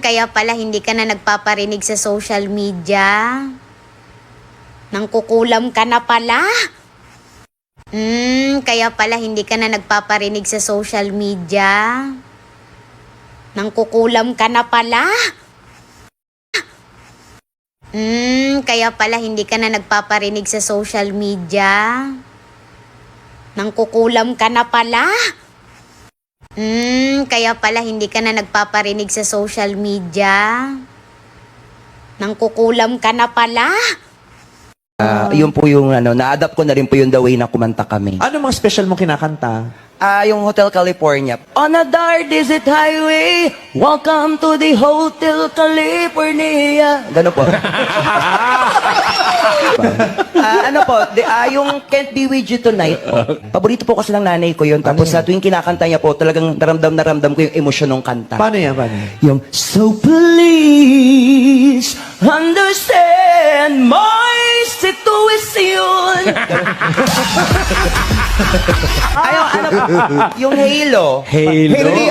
Kaya pala hindi ka na nagpaparinig sa social media. Nangkukulam ka na pala. Kaya pala hindi ka na nagpaparinig sa social media. Nangkukulam ka na pala. Kaya pala hindi ka na nagpaparinig sa social media. Nangkukulam ka na pala. Kaya pala hindi ka na nagpaparinig sa social media. Nangkukulam ka na pala. Yun po yung na-adapt ko na rin po yung the way na kumanta kami. Ano mga special mo kinakanta? Yung Hotel California. On a dark desert highway, welcome to the Hotel California. Gano'n po. Yung Can't Be With You Tonight po. Paborito po kasi ng nanay ko yun. Tapos sa tuwing kinakanta niya po, talagang naramdam ko yung emosyon ng kanta. Paano yan? Paano yan? Yung, so please understand my situation. Yung Halo. Halo ni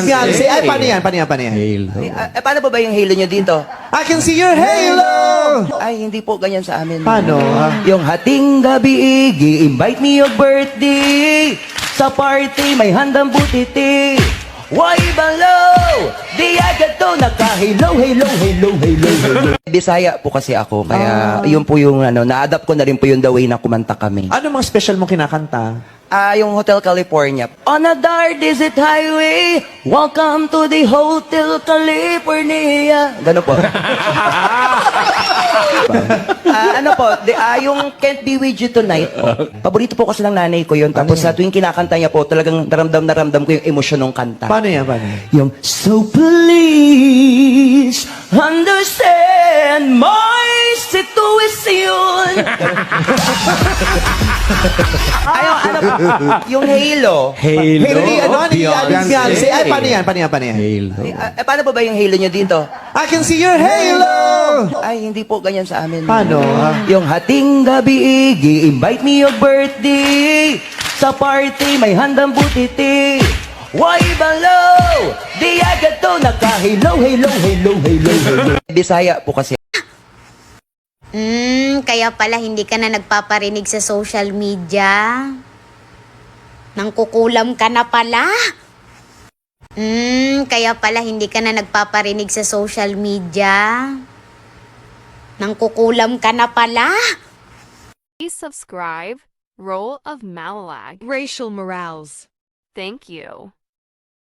Beyonce. Ay, paano yan? Halo. Paano ba yung Halo nyo dito? I can see your halo! Ay, hindi po ganyan sa amin. Paano? Yung hating gabi, i-invite me your birthday. Sa party, may handang butiti. Why balaw? Di agad to naka-halo. Bisaya po kasi ako, kaya yun po yung na-adapt ko na rin po yung the way na kumanta kami. Ano mga special mo kinakanta? Yung Hotel California. On a dark desert highway, welcome to the Hotel California. Gano'n po. Yung Can't Be With You Tonight po. Paborito po kasi ng nanay ko yun. Tapos sa tuwing kinakanta niya po, talagang naramdam ko yung emosyon ng kanta. Paano yan? Paano yan? Yung, so please understand my situation. Yung Halo. Halo ni Beyonce. Ay, paano yan? Paano yan? Halo. Paano ba yung Halo nyo dito? I can see your halo! Ay, hindi po ganyan sa amin. Paano? Yung hating gabi, i-invite me your birthday. Sa party, may handang butiti. Why balaw? Di agad to naka-halo. Bisaya po kasi. Kaya pala hindi ka na nagpaparinig sa social media. Nangkukulam ka na pala. Kaya pala hindi ka na nagpaparinig sa social media. Nangkukulam ka na pala. Please subscribe, Role of Malalag, Racial Morales. Thank you.